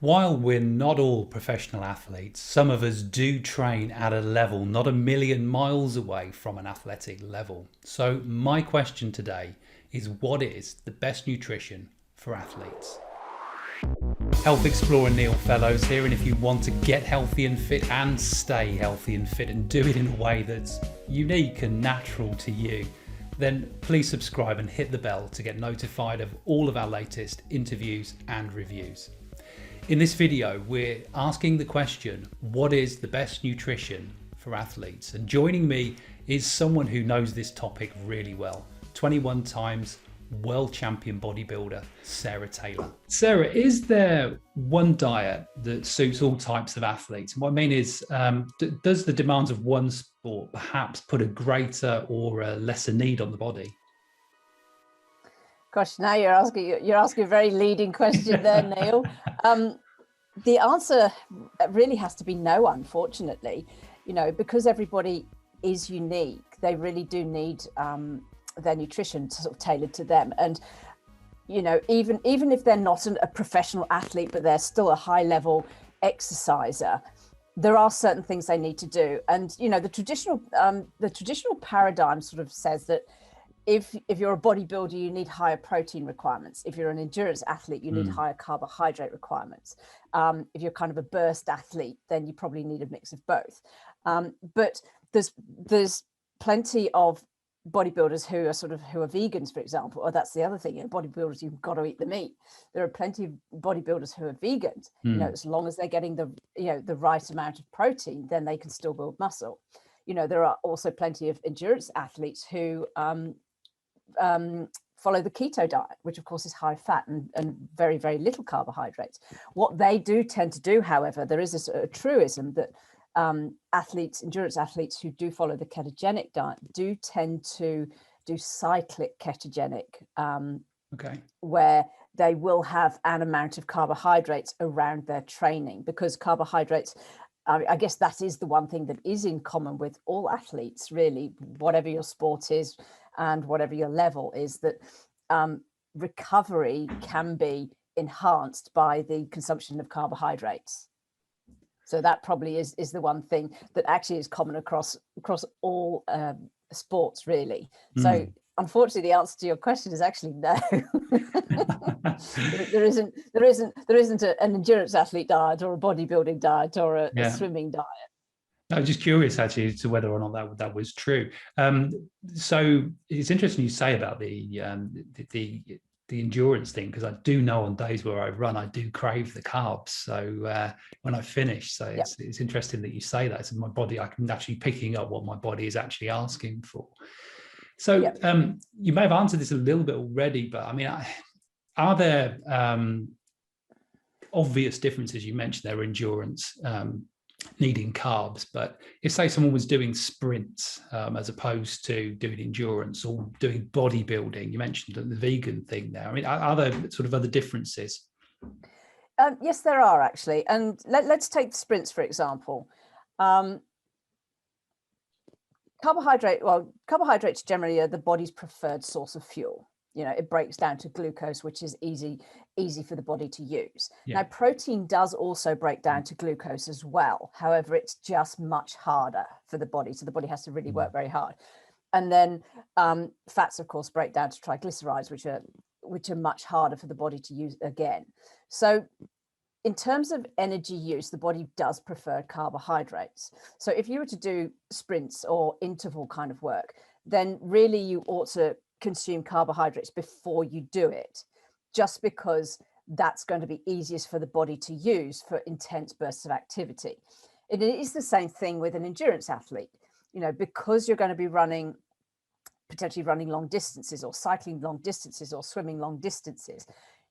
While we're not all professional athletes, some of us do train at a level not a million miles away from an athletic level. So, my question today is, what is the best nutrition for athletes? Health Explorer Neil Fellows here, and if you want to get healthy and fit and stay healthy and fit and do it in a way that's unique and natural to you, then please subscribe and hit the bell to get notified of all of our latest interviews and reviews. In this video, we're asking the question, what is the best nutrition for athletes? And joining me is someone who knows this topic really well, 21 times world champion bodybuilder, Sarah Taylor. Sarah, is there one diet that suits all types of athletes? And what I mean is, does the demands of one sport perhaps put a greater or a lesser need on the body? Gosh, now you're asking a very leading question there, Neil. The answer really has to be no, unfortunately. Because everybody is unique, they really do need their nutrition sort of tailored to them. And even if they're not a professional athlete, but they're still a high level exerciser, there are certain things they need to do. And the traditional paradigm sort of says that if you're a bodybuilder, you need higher protein requirements. If you're an endurance athlete, you need higher carbohydrate requirements. If you're kind of a burst athlete, then you probably need a mix of both. But there's plenty of bodybuilders who are vegans, for example. Or that's the other thing. Bodybuilders, you've got to eat the meat. There are plenty of bodybuilders who are vegans. As long as they're getting the right amount of protein, then they can still build muscle. There are also plenty of endurance athletes who follow the keto diet, which of course is high fat and very, very little carbohydrates. What they do tend to do, however, there is a truism that endurance athletes who do follow the ketogenic diet do tend to do cyclic ketogenic, where they will have an amount of carbohydrates around their training, because carbohydrates, I guess that is the one thing that is in common with all athletes, really, whatever your sport is and whatever your level is, that recovery can be enhanced by the consumption of carbohydrates. So that probably is the one thing that actually is common across all sports, really. So unfortunately, the answer to your question is actually no. there isn't an endurance athlete diet or a bodybuilding diet or a swimming diet. I was just curious, actually, as to whether or not that was true. So it's interesting you say about the endurance thing, because I do know on days where I run, I do crave the carbs. So when I finish, so it's interesting that you say that. So my body, I can actually picking up what my body is actually asking for. So you may have answered this a little bit already, but I mean, are there obvious differences? You mentioned there endurance needing carbs, but if say someone was doing sprints as opposed to doing endurance or doing bodybuilding, you mentioned the vegan thing there. I mean, are there sort of other differences? Yes, there are actually. And let's take sprints, for example. Carbohydrates generally are the body's preferred source of fuel. It breaks down to glucose, which is easy for the body to use. Now, protein does also break down to glucose as well. However, it's just much harder for the body. So the body has to really work very hard. And then fats, of course, break down to triglycerides, which are much harder for the body to use again. So in terms of energy use, the body does prefer carbohydrates. So if you were to do sprints or interval kind of work, then really you ought to consume carbohydrates before you do it, just because that's going to be easiest for the body to use for intense bursts of activity. It is the same thing with an endurance athlete, because you're going to be potentially running long distances or cycling long distances or swimming long distances.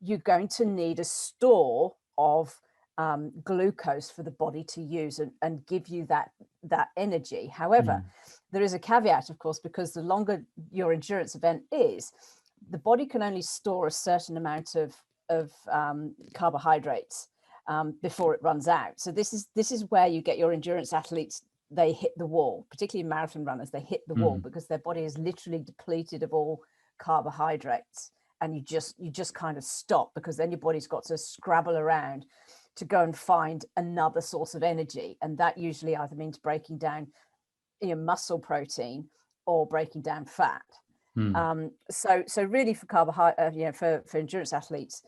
You're going to need a store of glucose for the body to use and give you that energy. However, there is a caveat, of course, because the longer your endurance event is, the body can only store a certain amount of carbohydrates before it runs out. So this is where you get your endurance athletes, they hit the wall, particularly marathon runners, they hit the wall because their body is literally depleted of all carbohydrates. And you just kind of stop, because then your body's got to scrabble around to go and find another source of energy. And that usually either means breaking down muscle protein or breaking down fat. So really for for endurance athletes,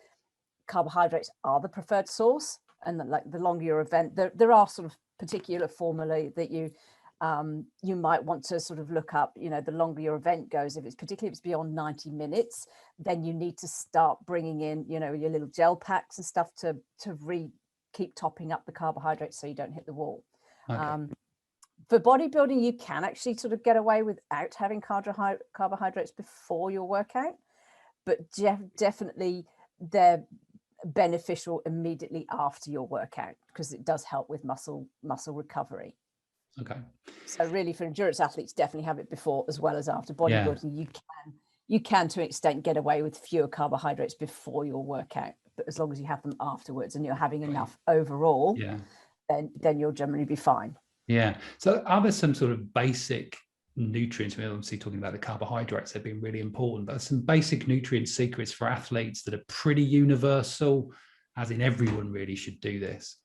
carbohydrates are the preferred source. And like the longer your event, there are sort of particular formulae that you might want to sort of look up. The longer your event goes, particularly if it's beyond 90 minutes, then you need to start bringing in, your little gel packs and stuff to keep topping up the carbohydrates so you don't hit the wall. Okay. For bodybuilding, you can actually sort of get away without having carbohydrates before your workout, but definitely they're beneficial immediately after your workout because it does help with muscle recovery. Okay. So really for endurance athletes, definitely have it before as well as after bodybuilding. Yeah. You can to an extent get away with fewer carbohydrates before your workout, but as long as you have them afterwards and you're having enough overall, then you'll generally be fine. Yeah. So are there some sort of basic nutrients? We're obviously talking about the carbohydrates, they've been really important, but some basic nutrient secrets for athletes that are pretty universal, as in everyone really should do this?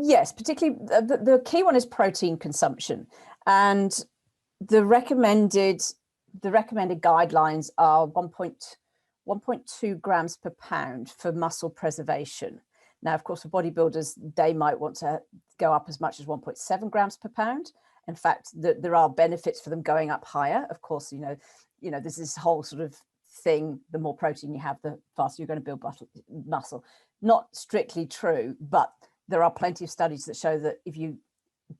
Yes, particularly the key one is protein consumption, and the recommended guidelines are 1.2 grams per pound for muscle preservation. Now, of course, for bodybuilders, they might want to go up as much as 1.7 grams per pound. In fact, there are benefits for them going up higher. Of course, there's this whole sort of thing, the more protein you have, the faster you're going to build muscle. Not strictly true, but there are plenty of studies that show that if you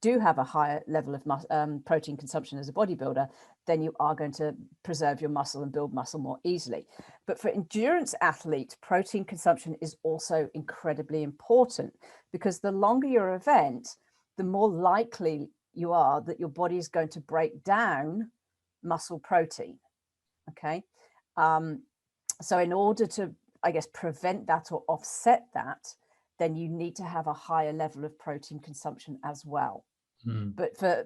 do have a higher level of protein consumption as a bodybuilder, then you are going to preserve your muscle and build muscle more easily. But for endurance athletes, protein consumption is also incredibly important because the longer your event, the more likely you are that your body is going to break down muscle protein. Okay. So in order to, I guess, prevent that or offset that, then you need to have a higher level of protein consumption as well. But for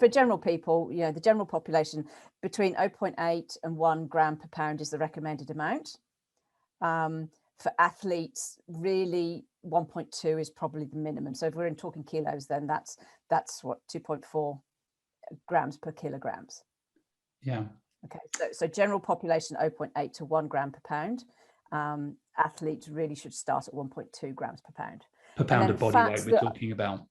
general people, the general population, between 0.8 and 1 gram per pound is the recommended amount. For athletes, really 1.2 is probably the minimum. So if we're talking kilos, then that's what, 2.4 grams per kilograms. Yeah. Okay. So general population 0.8 to 1 gram per pound. Athletes really should start at 1.2 grams per pound. Per pound of body weight we're talking about.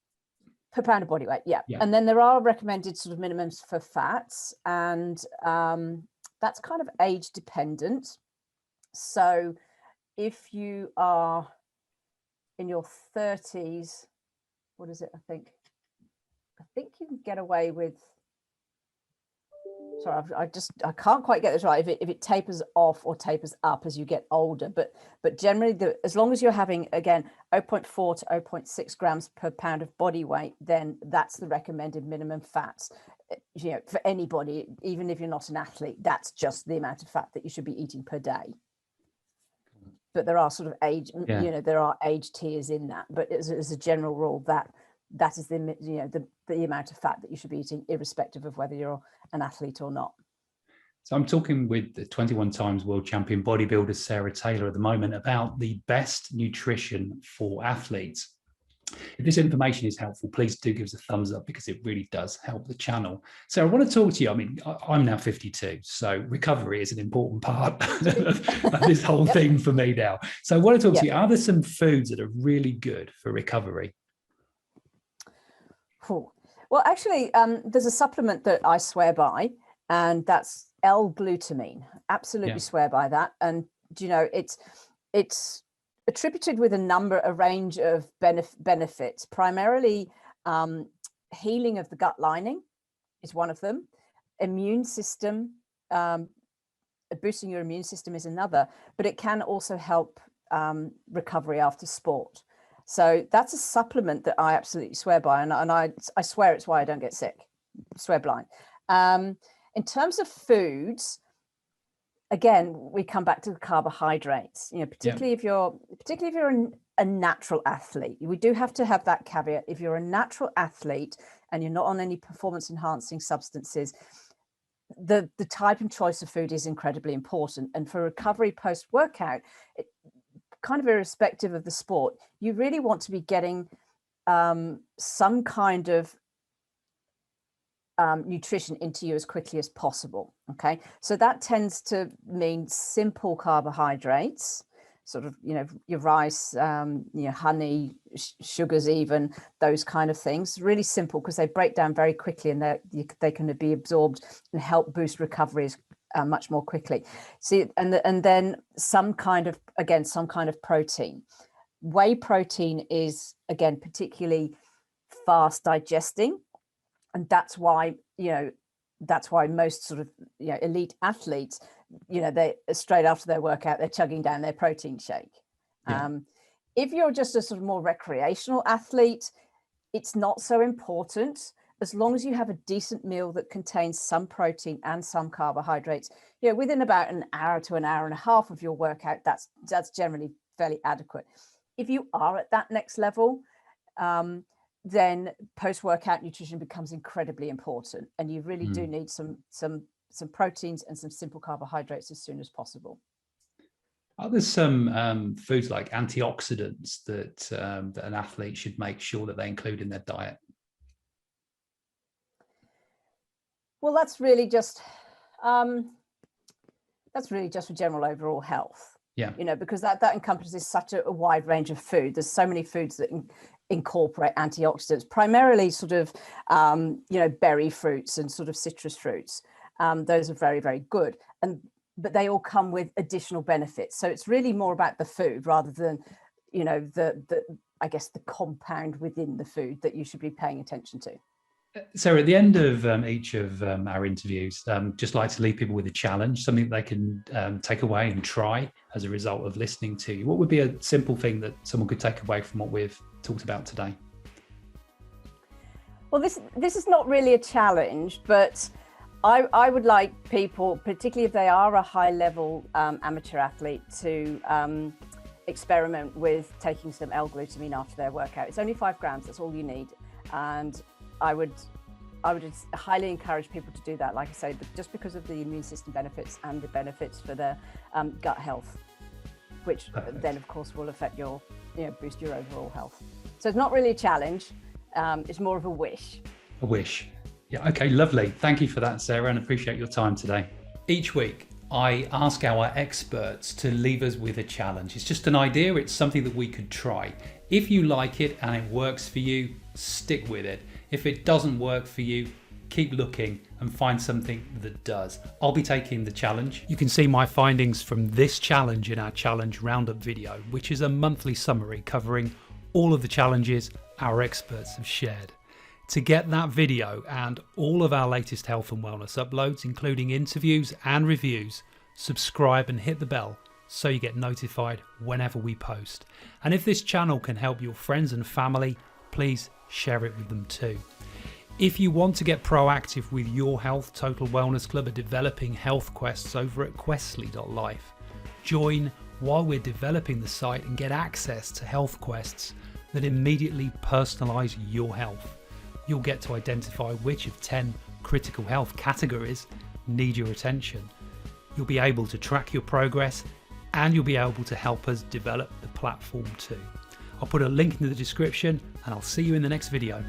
Per pound of body weight, yeah. And then there are recommended sort of minimums for fats, and that's kind of age dependent. So if you are in your 30s, what is it? I think you can get away with, sorry, I can't quite get this right, if it tapers off or tapers up as you get older, but generally as long as you're having, again, 0.4 to 0.6 grams per pound of body weight, then that's the recommended minimum fats. For anybody, even if you're not an athlete, that's just the amount of fat that you should be eating per day. But there are sort of age, there are age tiers in that, but as a general rule, that is the amount of fat that you should be eating, irrespective of whether you're an athlete or not. So I'm talking with the 21 times world champion bodybuilder Sarah Taylor at the moment about the best nutrition for athletes. If this information is helpful, please do give us a thumbs up because it really does help the channel. So I want to talk to you. I mean, I'm now 52, so recovery is an important part of this whole thing for me now. So I want to talk to you. Are there some foods that are really good for recovery? Well, actually, there's a supplement that I swear by, and that's L-glutamine. Absolutely swear by that. And it's attributed with a range of benefits. Primarily, healing of the gut lining is one of them. Immune system, boosting your immune system is another, but it can also help recovery after sport. So that's a supplement that I absolutely swear by, and I swear it's why I don't get sick. Swear blind. In terms of foods, again, we come back to the carbohydrates. Particularly if you're a natural athlete, we do have to have that caveat. If you're a natural athlete and you're not on any performance enhancing substances, the type and choice of food is incredibly important. And for recovery post workout, kind of irrespective of the sport, you really want to be getting some kind of nutrition into you as quickly as possible. Okay, so that tends to mean simple carbohydrates, sort of, your rice, honey, sugars, even those kind of things. Really simple, because they break down very quickly, and they can be absorbed and help boost recoveries much more quickly. See, and then some kind of protein. Whey protein is, again, particularly fast digesting. And that's why most sort of, elite athletes, they straight after their workout, they're chugging down their protein shake. Yeah. If you're just a sort of more recreational athlete, it's not so important. As long as you have a decent meal that contains some protein and some carbohydrates, within about an hour to an hour and a half of your workout, that's generally fairly adequate. If you are at that next level, then post-workout nutrition becomes incredibly important, and you really do need some proteins and some simple carbohydrates as soon as possible. Are there some foods like antioxidants that an athlete should make sure that they include in their diet? Well, that's really just for general overall health. Yeah. Because that encompasses such a wide range of food. There's so many foods that incorporate antioxidants, primarily sort of berry fruits and sort of citrus fruits. Those are very, very good, but they all come with additional benefits. So it's really more about the food rather than the compound within the food that you should be paying attention to. Sarah, at the end of each of our interviews, just like to leave people with a challenge, something that they can take away and try as a result of listening to you. What would be a simple thing that someone could take away from what we've talked about today? Well, this is not really a challenge, but I would like people, particularly if they are a high-level amateur athlete, to experiment with taking some L-glutamine after their workout. It's only 5 grams, that's all you need. And I would highly encourage people to do that, like I say, just because of the immune system benefits and the benefits for their gut health, which then of course will affect your, boost your overall health. So it's not really a challenge, it's more of a wish. A wish. Yeah, okay, lovely. Thank you for that, Sarah, and appreciate your time today. Each week, I ask our experts to leave us with a challenge. It's just an idea, it's something that we could try. If you like it and it works for you, stick with it. If it doesn't work for you, keep looking and find something that does. I'll be taking the challenge. You can see my findings from this challenge in our challenge roundup video, which is a monthly summary covering all of the challenges our experts have shared. To get that video and all of our latest health and wellness uploads, including interviews and reviews, subscribe and hit the bell so you get notified whenever we post. And if this channel can help your friends and family, please share it with them too. If you want to get proactive with your health, Total Wellness Club are developing health quests over at questly.life. Join while we're developing the site and get access to health quests that immediately personalise your health. You'll get to identify which of 10 critical health categories need your attention. You'll be able to track your progress, and you'll be able to help us develop the platform too. I'll put a link in the description, and I'll see you in the next video.